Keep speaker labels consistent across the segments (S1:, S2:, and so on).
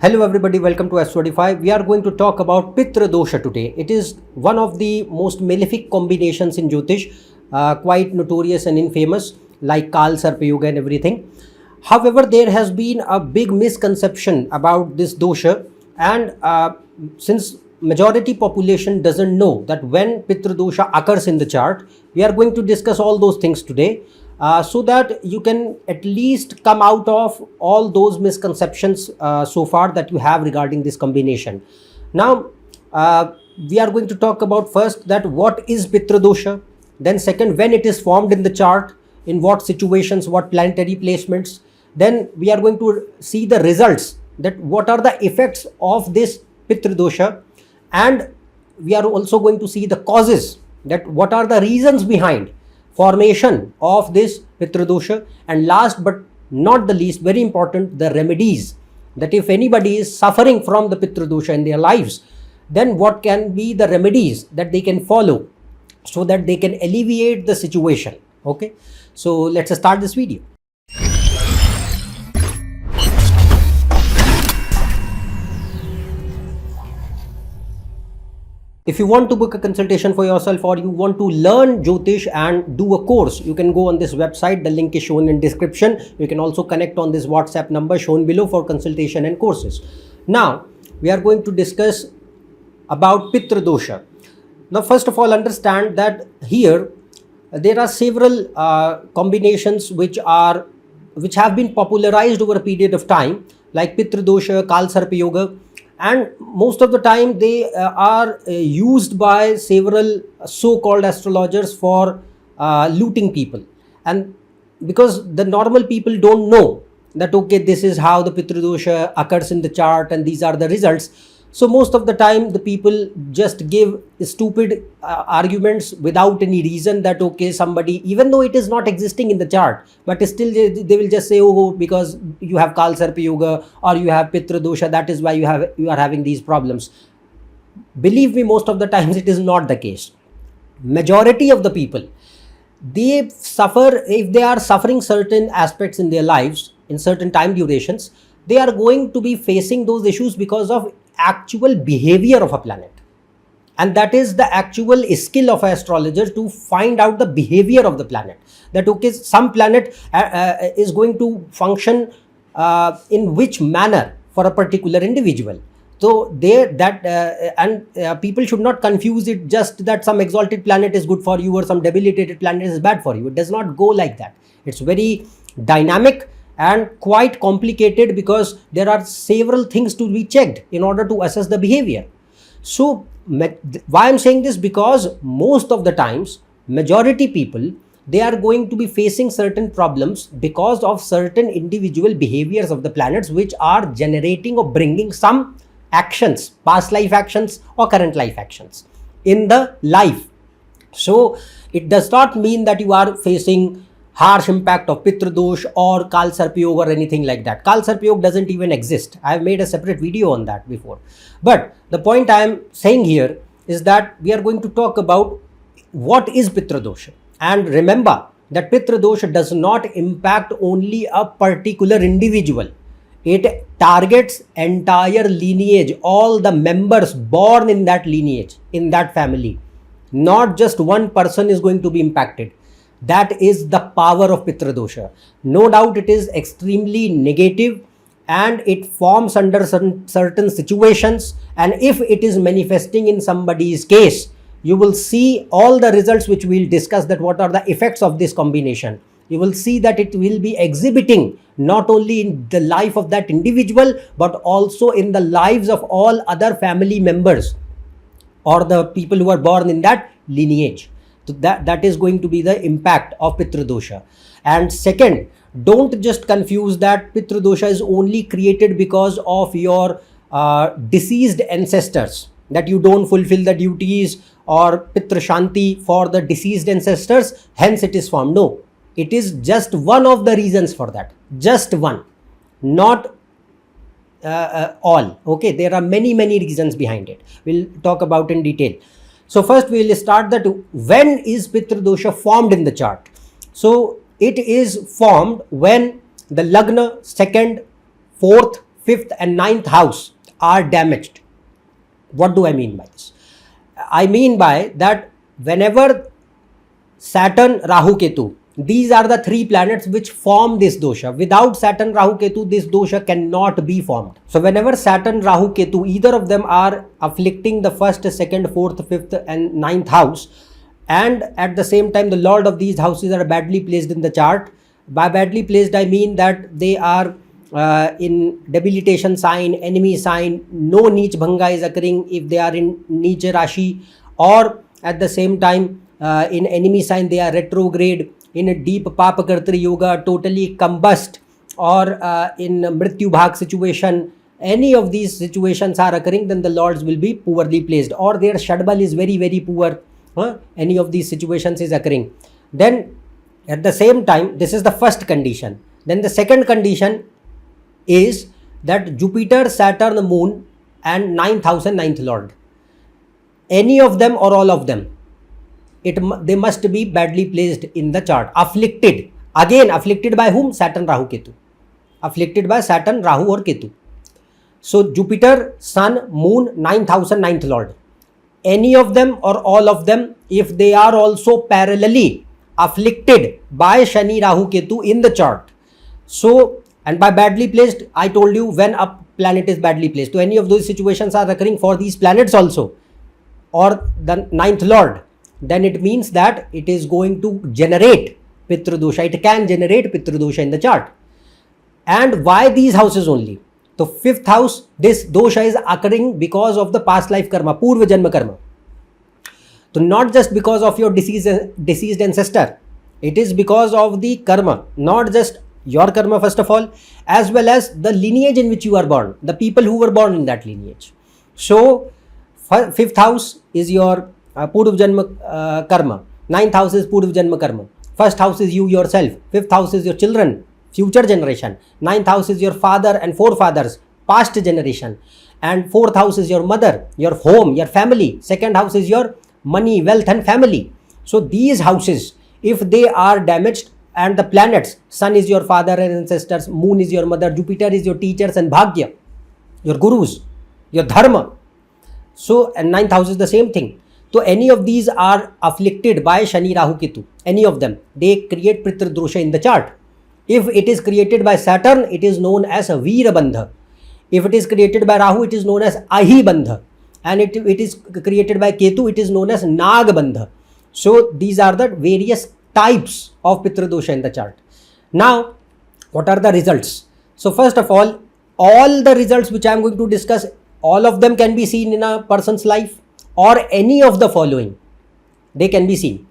S1: Hello everybody, welcome to AstroEdify. We are going to talk about Pitra Dosha today. It is one of the most malefic combinations in Jyotish, quite notorious and infamous, like Kal Sarpa Yoga and everything. However, there has been a big misconception about this dosha, and since majority population doesn't know that when Pitra Dosha occurs in the chart, we are going to discuss all those things today. So that you can at least come out of all those misconceptions so far that you have regarding this combination. Now, we are going to talk about first that what is Pitra Dosha, then second when it is formed in the chart, in what situations, what planetary placements. Then we are going to see the results, that what are the effects of this Pitra Dosha, and we are also going to see the causes, that what are the reasons behind formation of this Pitra Dosha, and last but not the least, very important, the remedies, that if anybody is suffering from the Pitra Dosha in their lives, then what can be the remedies that they can follow so that they can alleviate the situation. Okay, so let's start this video. If you want to book a consultation for yourself, or you want to learn Jyotish and do a course, you can go on this website. The link is shown in description. You can also connect on this WhatsApp number shown below for consultation and courses. Now, we are going to discuss about Pitra Dosha. Now, first of all, understand that here there are several combinations which have been popularized over a period of time, like Pitra Dosha, Kal Sarpa Yoga. And most of the time they are used by several so-called astrologers for looting people. And because the normal people don't know that, okay, this is how the Pitra Dosha occurs in the chart and these are the results. So most of the time the people just give stupid arguments without any reason, that okay, somebody, even though it is not existing in the chart, but still they will just say, oh, because you have Kal Sarpa Yoga or you have Pitra Dosha, that is why you are having these problems. Believe me, most of the times it is not the case. Majority of the people, they suffer, if they are suffering certain aspects in their lives in certain time durations, they are going to be facing those issues because of actual behavior of a planet. And that is the actual skill of an astrologer, to find out the behavior of the planet, that okay, some planet is going to function in which manner for a particular individual. So people should not confuse it just that some exalted planet is good for you or some debilitated planet is bad for you. It does not go like that. It's very dynamic and quite complicated, because there are several things to be checked in order to assess the behavior. So why I'm saying this, because most of the times majority people, they are going to be facing certain problems because of certain individual behaviors of the planets, which are generating or bringing some actions, past life actions or current life actions in the life. So it does not mean that you are facing harsh impact of Pitra Dosh or Kal Sarpa Yoga or anything like that. Kal Sarpa Yoga doesn't even exist. I have made a separate video on that before. But the point I am saying here is that we are going to talk about what is Pitra Dosha. And remember that Pitra Dosha does not impact only a particular individual. It targets entire lineage, all the members born in that lineage, in that family. Not just one person is going to be impacted. That is the power of Pitra Dosha. No doubt it is extremely negative and it forms under certain situations, and if it is manifesting in somebody's case, you will see all the results which we will discuss, that what are the effects of this combination. You will see that it will be exhibiting not only in the life of that individual, but also in the lives of all other family members or the people who are born in that lineage. So that is going to be the impact of Pitra Dosha. And second, don't just confuse that Pitra Dosha is only created because of your deceased ancestors, that you don't fulfill the duties or Pitra Shanti for the deceased ancestors, hence it is formed. No, it is just one of the reasons for that. Just one, not all. Okay, there are many reasons behind it. We'll talk about in detail. So first we will start that when is Pitra Dosha formed in the chart. So it is formed when the Lagna, 2nd, 4th, 5th and 9th house are damaged. What do I mean by this? I mean by that whenever Saturn, Rahu, Ketu, these are the three planets which form this dosha. Without Saturn, Rahu, Ketu, this dosha cannot be formed. So whenever Saturn, Rahu, Ketu, either of them are afflicting the 1st, 2nd, 4th, 5th and 9th house, and at the same time the lord of these houses are badly placed in the chart. By badly placed, I mean that they are in debilitation sign, enemy sign, no Neech Bhanga is occurring if they are in Neech Rashi, or at the same time in enemy sign they are retrograde, in a deep Papa Kartri Yoga, totally combust, or in Mrityu Bhag situation. Any of these situations are occurring, then the lords will be poorly placed, or their Shadbal is very, very poor. Any of these situations is occurring. Then at the same time, this is the first condition. Then the second condition is that Jupiter, Saturn, Moon and 9th house and 9th lord, any of them or all of them, they must be badly placed in the chart, afflicted. Again, afflicted by whom? Saturn, Rahu, Ketu. Afflicted by Saturn, Rahu or Ketu. So Jupiter, Sun, Moon, 9th house and 9th lord, any of them or all of them, if they are also parallelly afflicted by Shani, Rahu, Ketu in the chart. So, and by badly placed, I told you when a planet is badly placed. So any of those situations are occurring for these planets also, or the 9th lord, then it means that it is going to generate Pitra Dosha. It can generate Pitra Dosha in the chart. And why these houses only? So 5th house, this dosha is occurring because of the past life karma, Purva Janma karma. So not just because of your deceased ancestor, it is because of the karma, not just your karma first of all, as well as the lineage in which you are born, the people who were born in that lineage. So 5th house is your Purva Janma karma, 9th house is Purva Janma karma, 1st house is you yourself, 5th house is your children, future generation, 9th house is your father and forefathers, past generation, and 4th house is your mother, your home, your family, 2nd house is your money, wealth and family. So these houses, if they are damaged, and the planets, sun is your father and ancestors, moon is your mother, Jupiter is your teachers and bhagya, your gurus, your dharma. So, and 9th house is the same thing. So any of these are afflicted by Shani, Rahu, Ketu, any of them, they create Pitra Dosha in the chart. If it is created by Saturn, it is known as a Veera Bandha. If it is created by Rahu, it is known as Ahi Bandha. And it is created by Ketu, it is known as Nag Bandha. So these are the various types of Pitra Dosha in the chart. Now, what are the results? So first of all the results which I am going to discuss, all of them can be seen in a person's life, or any of the following, they can be seen.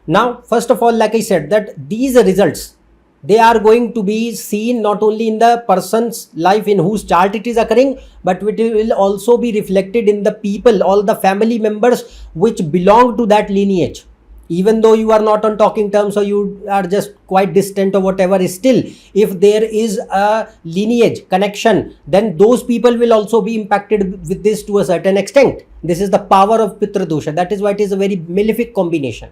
S1: Now, first of all, like I said, that these results, they are going to be seen not only in the person's life in whose chart it is occurring, but it will also be reflected in the people, all the family members which belong to that lineage. Even though you are not on talking terms or you are just quite distant or whatever, still if there is a lineage connection, then those people will also be impacted with this to a certain extent. This is the power of Pitra Dosha. That is why it is a very malefic combination.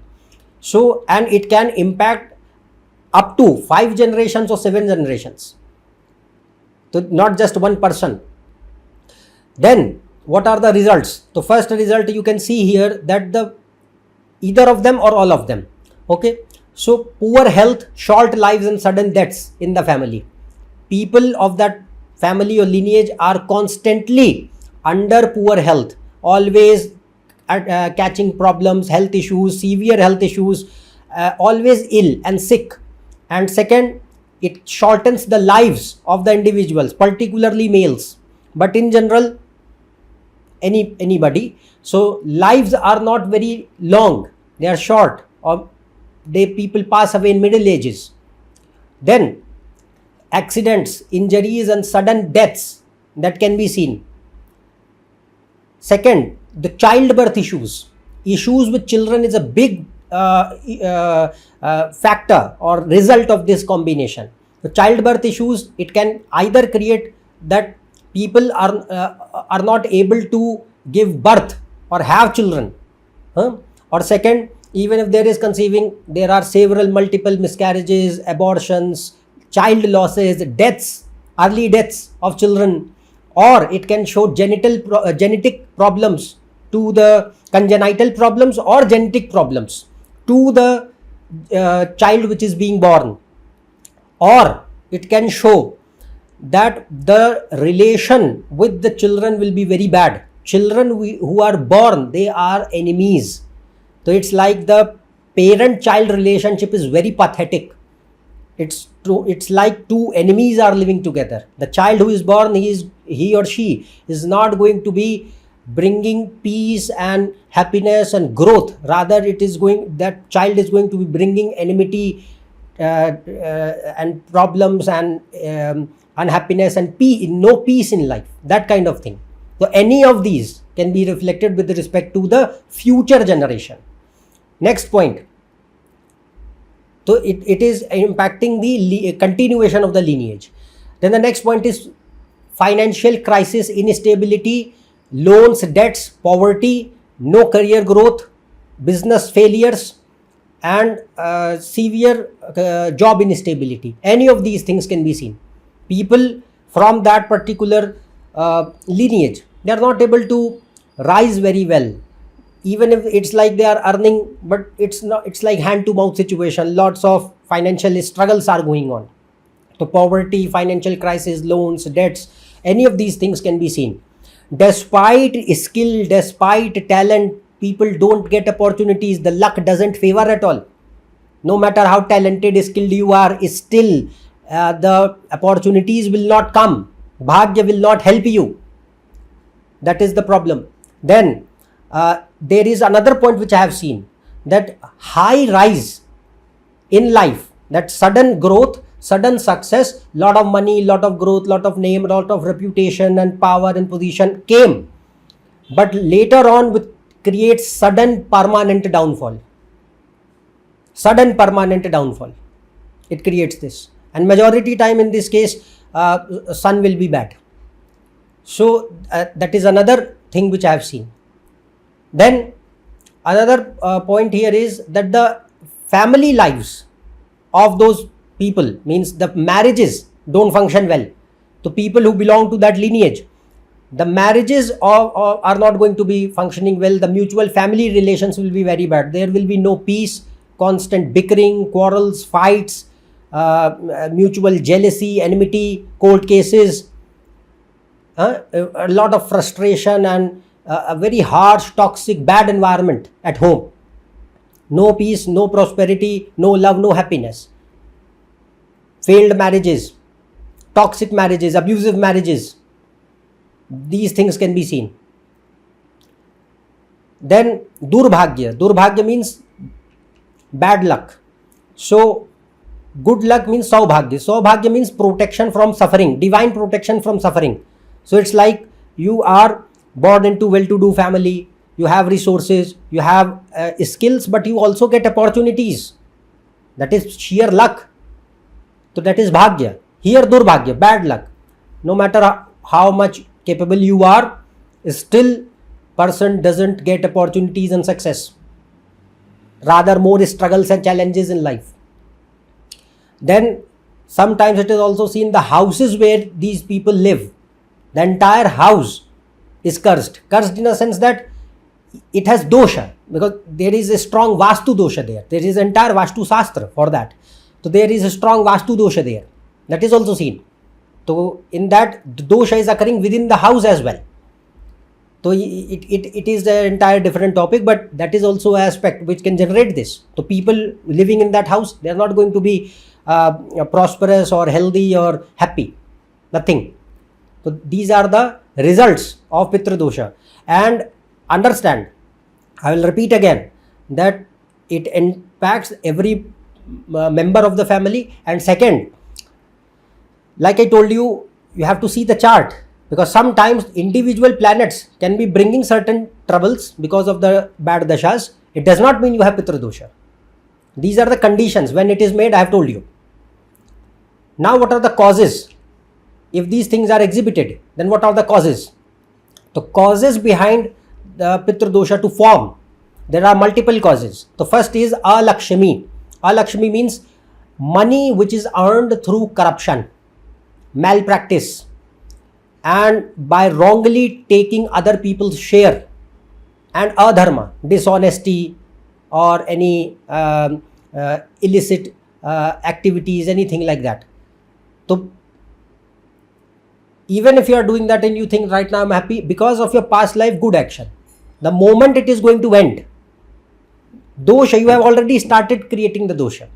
S1: So, and it can impact up to 5 generations or 7 generations. So not just one person. Then what are the results? The first result you can see here, that the either of them or all of them. Okay. So poor health, short lives and sudden deaths in the family. People of that family or lineage are constantly under poor health, always catching problems, health issues, severe health issues, always ill and sick. And second, it shortens the lives of the individuals, particularly males, but in general anybody. So lives are not very long, they are short, or people pass away in middle ages. Then accidents, injuries and sudden deaths, that can be seen. Second, the childbirth issues with children is a big factor or result of this combination. The childbirth issues, it can either create that people are not able to give birth or have children, or second, even if there is conceiving, there are several multiple miscarriages, abortions, child losses, deaths early deaths of children, or it can show genetic problems to the congenital problems or genetic problems to the child which is being born, or it can show that the relation with the children will be very bad. Children who are born, they are enemies. So it's like the parent-child relationship is very pathetic. It's like two enemies are living together. The child who is born, he or she is not going to be bringing peace and happiness and growth. Rather, that child is going to be bringing enmity and problems and unhappiness and no peace in life, that kind of thing. So any of these can be reflected with respect to the future generation. Next point. So it is impacting the continuation of the lineage. Then the next point is financial crisis, instability, loans, debts, poverty, no career growth, business failures, and severe job instability. Any of these things can be seen. People from that particular lineage, they are not able to rise very well. Even if it's like they are earning, but it's like hand to mouth situation. Lots of financial struggles are going on. So poverty, financial crisis, loans, debts, any of these things can be seen. Despite skill, despite talent, people don't get opportunities. The luck doesn't favor at all. No matter how talented, skilled you are, still the opportunities will not come. Bhagya will not help you. That is the problem. Then there is another point which I have seen, that high rise in life, that sudden growth, sudden success, lot of money, lot of growth, lot of name, lot of reputation and power and position came, but later on creates sudden permanent downfall. Sudden permanent downfall. It creates this, and majority time in this case, son will be bad. So that is another thing which I have seen. Then another point here is that the family lives of those people, means the marriages don't function well. The people who belong to that lineage, the marriages are not going to be functioning well. The mutual family relations will be very bad. There will be no peace, constant bickering, quarrels, fights, mutual jealousy, enmity, court cases, a lot of frustration, and a very harsh, toxic, bad environment at home. No peace, no prosperity, no love, no happiness. Failed marriages, toxic marriages, abusive marriages. These things can be seen. Then durbhagya. Durbhagya means bad luck. So good luck means saubhagya. Saubhagya means protection from suffering, divine protection from suffering. So it's like you are born into well-to-do family, you have resources, you have skills, but you also get opportunities. That is sheer luck. So that is bhagya. Here durbhagya, bad luck. No matter how much capable you are, still person doesn't get opportunities and success. Rather more struggles and challenges in life. Then sometimes it is also seen the houses where these people live. The entire house is cursed. Cursed in a sense that it has dosha, because there is a strong vastu dosha there. There is entire vastu shastra for that. So there is a strong vastu dosha there. That is also seen. So in that, the dosha is occurring within the house as well. So it is an entire different topic, but that is also an aspect which can generate this. So people living in that house, they are not going to be prosperous or healthy or happy. Nothing. So these are the results of Pitra Dosha. And understand, I will repeat again, that it impacts every member of the family. And second, like I told you, you have to see the chart, because sometimes individual planets can be bringing certain troubles because of the bad dashas. It does not mean you have Pitra Dosha. These are the conditions. When it is made, I have told you. Now what are the causes? If these things are exhibited, then what are the causes? The causes behind the Pitra Dosha to form, there are multiple causes. The first is Alakshmi. Alakshmi means money which is earned through corruption. malpractice, and by wrongly taking other people's share, and adharma, dishonesty, or any illicit activities, anything like that. So even if you are doing that and you think right now I'm happy, because of your past life good action, the moment it is going to end, dosha, you have already started creating the dosha.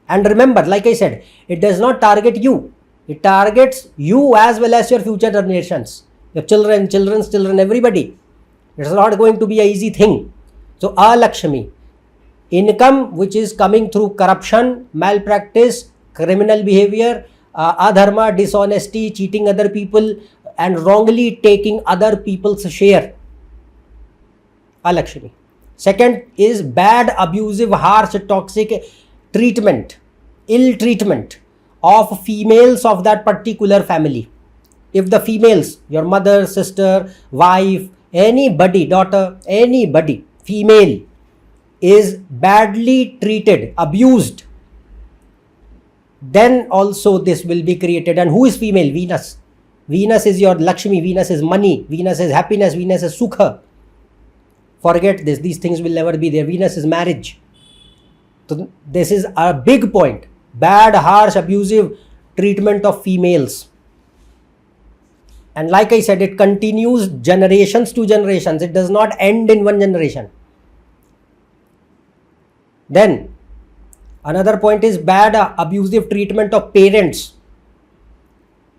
S1: And remember, like I said, it does not target you. It targets you as well as your future generations, your children, children's children, everybody. It's not going to be an easy thing. So, alakshmi, income which is coming through corruption, malpractice, criminal behavior, adharma, dishonesty, cheating other people, and wrongly taking other people's share. Alakshmi. Second is bad, abusive, harsh, toxic treatment, ill treatment of females of that particular family. If the females, your mother, sister, wife, anybody, daughter, anybody, female is badly treated, abused, then also this will be created. And who is female? Venus. Venus is your Lakshmi, Venus is money, Venus is happiness, Venus is sukha. Forget this, these things will never be there. Venus is marriage. So this is a big point. Bad, harsh, abusive treatment of females. And like I said, it continues generations to generations. It does not end in one generation. Then another point is bad, abusive treatment of parents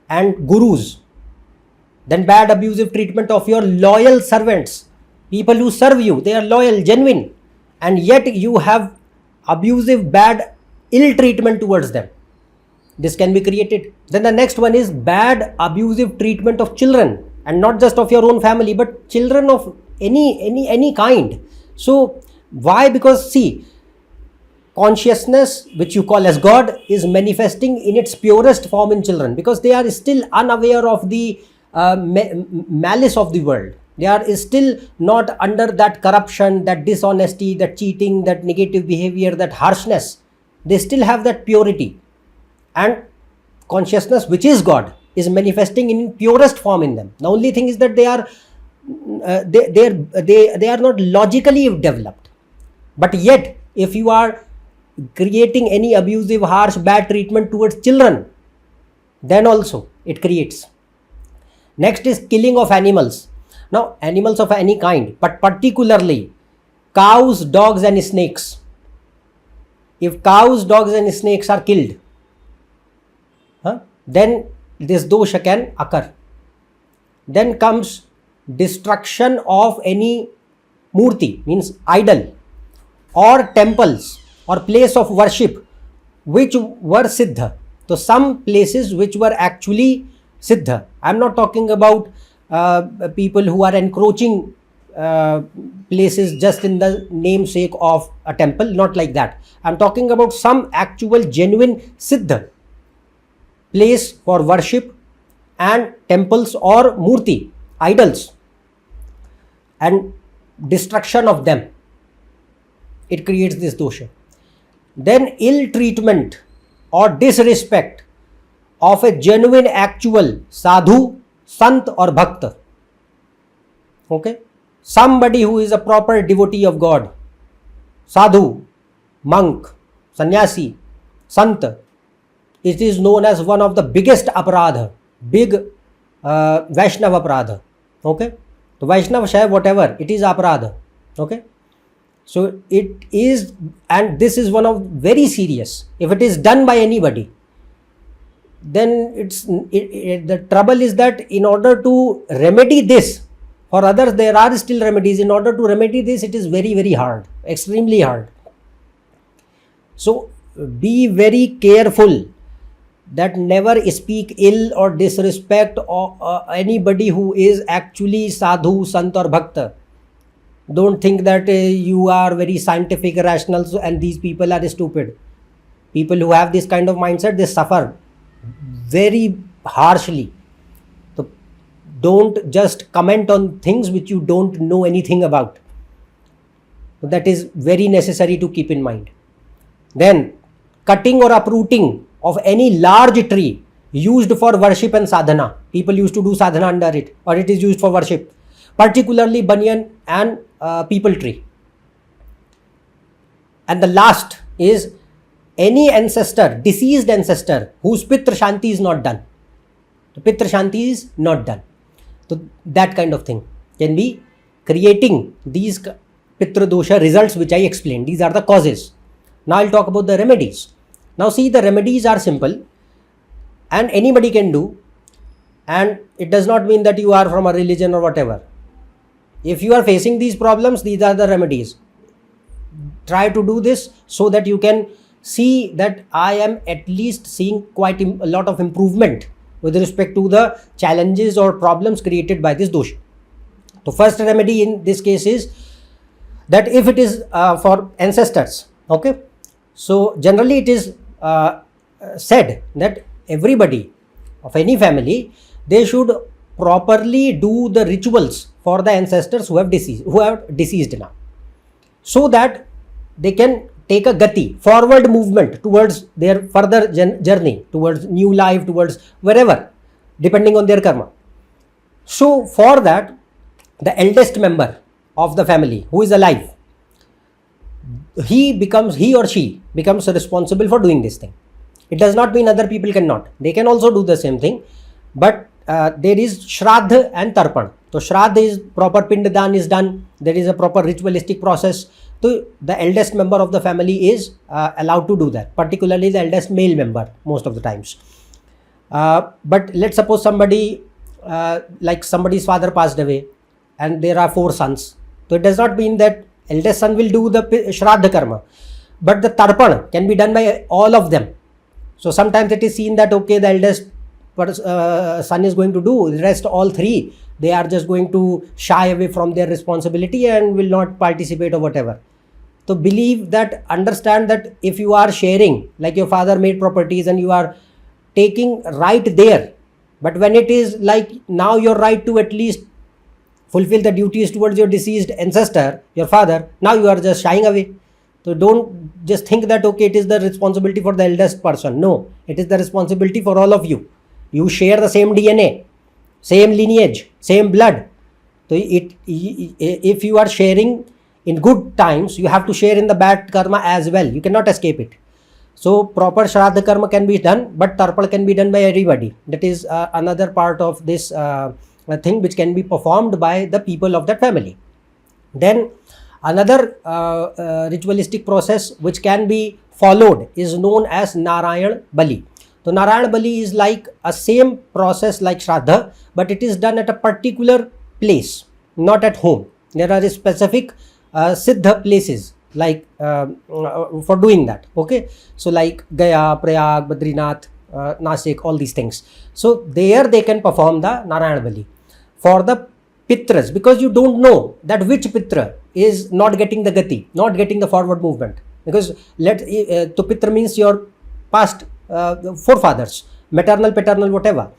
S1: and gurus. Then bad, abusive treatment of your loyal servants. People who serve you, they are loyal, genuine, and yet you have abusive, bad, ill treatment towards them. This can be created. Then the next one is bad, abusive treatment of children, and not just of your own family, but children of any kind. So why? Because see, consciousness, which you call as God, is manifesting in its purest form in children, because they are still unaware of the malice of the world. They are still not under that corruption, that dishonesty, that cheating, that negative behavior, that harshness. They still have that purity. And consciousness, which is God, is manifesting in purest form in them. The only thing is that they are not logically developed. But yet, if you are creating any abusive, harsh, bad treatment towards children, then also it creates. Next is killing of animals. Now, animals of any kind, but particularly cows, dogs, and snakes. If cows, dogs, and snakes are killed, then this dosha can occur. Then comes destruction of any murti, means idol, or temples, or place of worship which were siddha. So some places which were actually siddha. I am not talking about people who are encroaching places just in the namesake of a temple, not like that. I am talking about some actual genuine siddha place for worship and temples or murti, idols, and destruction of them. It creates this dosha. Then ill treatment or disrespect of a genuine actual sadhu, sant or bhakta. Okay, somebody who is a proper devotee of God, sadhu, monk, sannyasi, sant. It is known as one of the biggest aparadha, big Vaishnava aparadha. Okay, so Vaishnava Shaiv, whatever, it is aparadha. Okay, so it is, and this is one of very serious. If it is done by anybody, then the trouble is that in order to remedy this, for others there are still remedies. In order to remedy this, it is very, very hard, extremely hard. So be very careful that never speak ill or disrespect or anybody who is actually sadhu, sant or bhakta. Don't think that you are very scientific, rational, and these people are stupid. People who have this kind of mindset, they suffer very harshly. So don't just comment on things which you don't know anything about. So that is very necessary to keep in mind. Then cutting or uprooting of any large tree used for worship and sadhana. People used to do sadhana under it, or it is used for worship, particularly banyan and people tree. And the last is any ancestor, deceased ancestor, whose Pitra Shanti is not done. The Pitra Shanti is not done. So that kind of thing can be creating these Pitra Dosha results which I explained. These are the causes. Now I'll talk about the remedies. Now see, the remedies are simple and anybody can do, and it does not mean that you are from a religion or whatever. If you are facing these problems, these are the remedies. Try to do this so that you can see that I am at least seeing quite a lot of improvement with respect to the challenges or problems created by this dosha. So first remedy in this case is that if it is for ancestors, okay, so generally it is said that everybody of any family, they should properly do the rituals for the ancestors who have deceased now, so that they can take a gati, forward movement towards their further journey, towards new life, towards wherever, depending on their karma. So for that, the eldest member of the family who is alive, he or she becomes responsible for doing this thing. It does not mean other people cannot. They can also do the same thing, but there is Shraddha and Tarpan. So Shraddha is proper Pindadan is done. There is a proper ritualistic process. So the eldest member of the family is allowed to do that, particularly the eldest male member most of the times. But let's suppose somebody, like somebody's father passed away and there are 4 sons. So it does not mean that eldest son will do the Shraddha karma, but the Tarpan can be done by all of them. So sometimes it is seen that, okay, the eldest son is going to do, the rest all 3, they are just going to shy away from their responsibility and will not participate or whatever. So believe that, understand that if you are sharing, like your father made properties and you are taking right there, but when it is like now your right to at least fulfill the duties towards your deceased ancestor, your father, now you are just shying away. So don't just think that, okay, it is the responsibility for the eldest person. No, it is the responsibility for all of you. You share the same DNA, same lineage, same blood. So if you are sharing in good times, you have to share in the bad karma as well. You cannot escape it. So proper Shraddha karma can be done, but Tarpal can be done by everybody. That is another part of this thing which can be performed by the people of that family. Then another ritualistic process which can be followed is known as Narayan Bali. So Narayan Bali is like a same process like Shraddha, but it is done at a particular place, not at home. There are specific Siddha places like for doing that. Okay, so like Gaya, Prayag, Badrinath, Nasik, all these things. So there they can perform the Narayan Bali for the Pitras, because you don't know that which Pitra is not getting the gati, not getting the forward movement, because to Pitra means your past forefathers, maternal, paternal, whatever.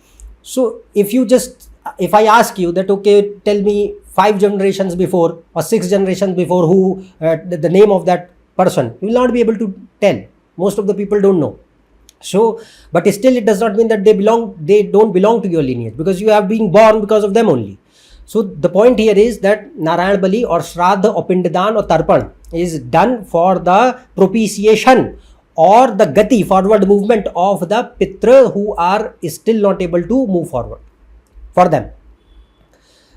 S1: So if I ask you that, okay, tell me 5 generations before or 6 generations before who the name of that person, you will not be able to tell. Most of the people don't know. So, but still it does not mean that they don't belong to your lineage, because you have been born because of them only. So the point here is that Narayan Bali or Shraddha or Pindadan or Tarpan is done for the propitiation or the gati, forward movement of the Pitra who are still not able to move forward for them.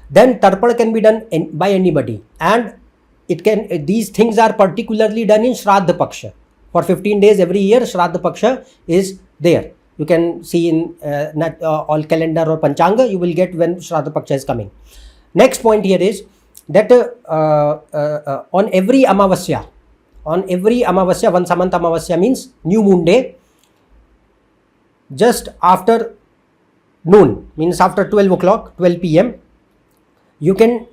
S1: Then Tarpan can be done by anybody, and these things are particularly done in Shraddha Paksha. For 15 days every year, Shraddha Paksha is there. You can see in all calendar or Panchanga, you will get when Shraddha Paksha is coming. Next point here is that on every Amavasya, one Samant Amavasya means new moon day, just after noon, means after 12 o'clock, 12 p.m., you can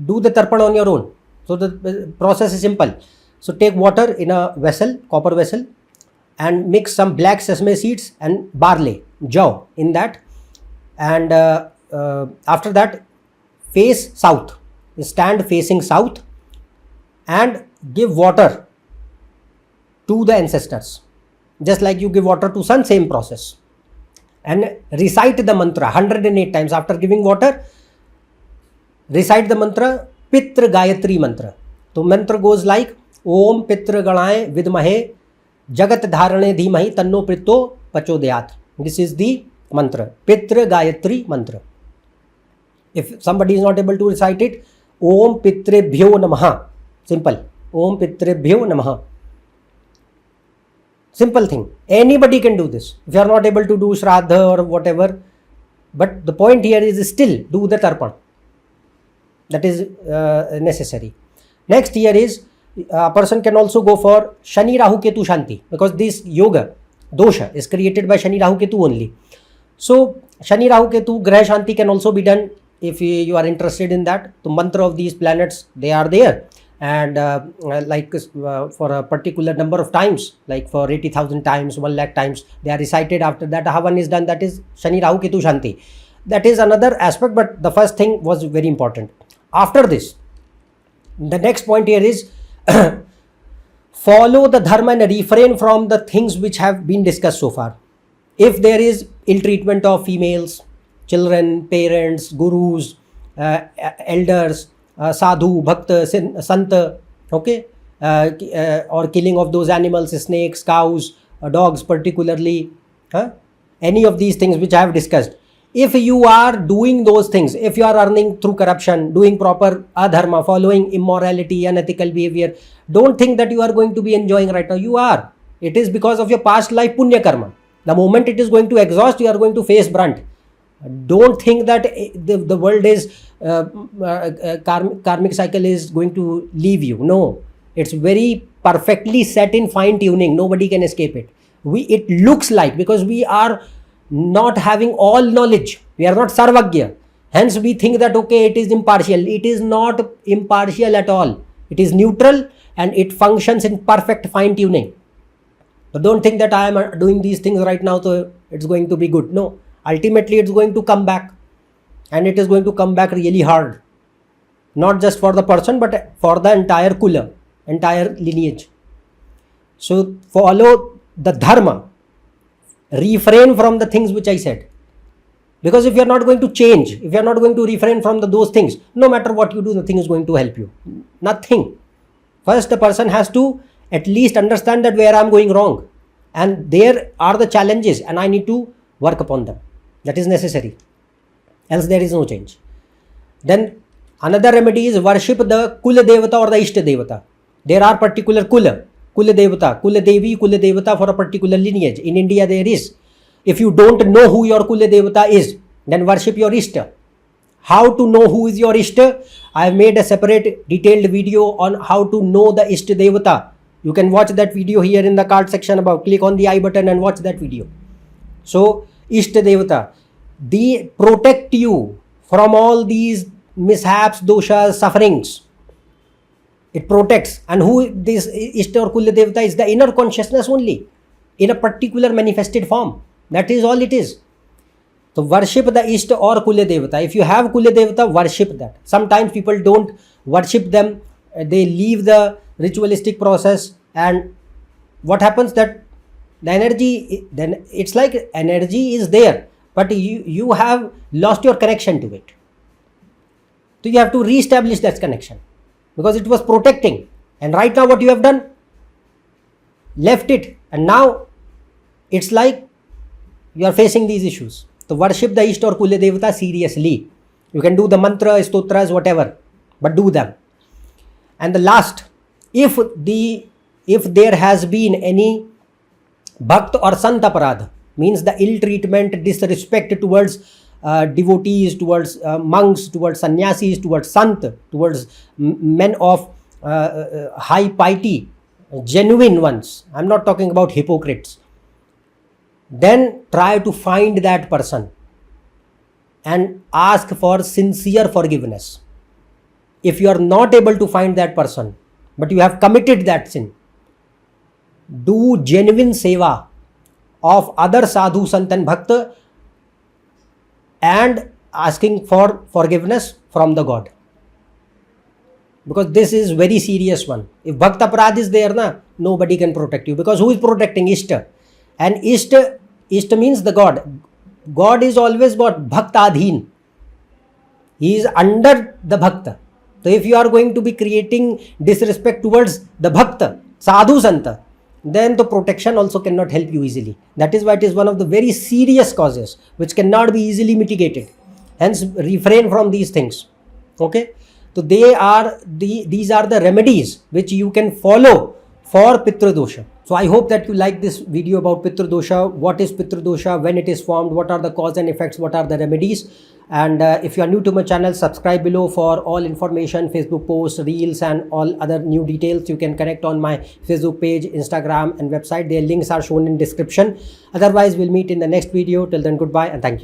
S1: do the Tarpan on your own. So the process is simple. So take water in a vessel, copper vessel, and mix some black sesame seeds and barley, jaw in that, and after that face south, stand facing south and give water to the ancestors, just like you give water to sun, same process. and recite the mantra 108 times. After giving water, recite the mantra Pitra Gayatri mantra. So mantra goes like Om Pitra Ganaye Vidmahe Jagat Dharane Dhimahi Tanno Pritto Pachodayat. This is the mantra, Pitra Gayatri mantra. If somebody is not able to recite it, Om Pitrebhyo Namaha. Simple. Om Pitrebhyo Namaha. Simple thing. Anybody can do this. If you are not able to do Shraddha or whatever, but the point here is still do the Tarpan. That is necessary. Next here is a person can also go for Shani Rahu Ketu Shanti, because this yoga, dosha, is created by Shani Rahu Ketu only. So Shani Rahu Ketu Graha Shanti can also be done if you are interested in that. The mantra of these planets, they are there, and for a particular number of times, like for 80,000 times, 1 lakh times, they are recited. After that, Havan is done. That is Shani Rahu Ketu Shanti. That is another aspect, but the first thing was very important. After this, the next point here is follow the dharma and refrain from the things which have been discussed so far. If there is ill treatment of females, children, parents, gurus, elders, sadhu, bhakta, santa, okay, or killing of those animals, snakes, cows, dogs particularly, any of these things which I have discussed. If you are doing those things, if you are earning through corruption, doing proper adharma, following immorality, unethical behavior, don't think that you are going to be enjoying right now. You are. It is because of your past life punya karma. The moment it is going to exhaust, you are going to face brunt. Don't think that the world is karmic cycle is going to leave you. No, it's very perfectly set in fine tuning. Nobody can escape it. It looks like, because we are not having all knowledge, we are not sarvagya, hence we think that okay, it is impartial. It is not impartial at all. It is neutral and it functions in perfect fine tuning. But don't think that I am doing these things right now so it's going to be good. No, ultimately it's going to come back, and it is going to come back really hard, not just for the person but for the entire kula, entire lineage. So follow the dharma, refrain from the things which I said, because if you are not going to change, if you are not going to refrain from those things, no matter what you do, nothing is going to help you. Nothing. First, the person has to at least understand that where I am going wrong, and there are the challenges and I need to work upon them. That is necessary, else there is no change. Then another remedy is worship the Kula Devata or the Ishta Devata. There are particular Kula Devata, Kula Devi, Kula Devata for a particular lineage. In India there is. If you don't know who your Kula Devata is, then worship your Ishta. How to know who is your Ishta? I have made a separate detailed video on how to know the Ishta Devata. You can watch that video here in the card section above. Click on the I button and watch that video. So Ishta Devata, they protect you from all these mishaps, doshas, sufferings. It protects. And who this Ishta or Kula Devata is? The inner consciousness only, in a particular manifested form. That is all it is. So worship the Ishta or Kula Devata. If you have Kula Devata, worship that. Sometimes people don't worship them. They leave the ritualistic process, and what happens that the energy, then it's like energy is there, but you have lost your connection to it. So you have to re-establish that connection, because it was protecting, and right now what you have done, left it, and now it's like you are facing these issues. So worship the Ishta or Kula Devata seriously. You can do the mantra, stotras, whatever, but do them. And the last, if there has been any bhakt or sant aparadha, means the ill treatment, disrespect towards devotees, towards monks, towards sannyasis, towards sant, towards men of high piety, genuine ones, I'm not talking about hypocrites, then try to find that person and ask for sincere forgiveness. If you are not able to find that person, but you have committed that sin, do genuine seva of other sadhu, sant and bhakta, and asking for forgiveness from the God. Because this is very serious one. If bhakta aparadh is there, nobody can protect you, because who is protecting? Ishta. And Ishta means the God. God is always what? Bhaktadhin. He is under the Bhakta. So if you are going to be creating disrespect towards the Bhakta, Sadhu Santa, then the protection also cannot help you easily. That is why it is one of the very serious causes which cannot be easily mitigated. Hence, refrain from these things. Okay. So these are the remedies which you can follow for Pitra Dosha. So I hope that you like this video about Pitra Dosha. What is Pitra Dosha, when it is formed, what are the cause and effects, what are the remedies. And if you are new to my channel, subscribe below for all information, Facebook posts, reels and all other new details. You can connect on my Facebook page, Instagram and website. Their links are shown in description. Otherwise, we'll meet in the next video. Till then, goodbye and thank you.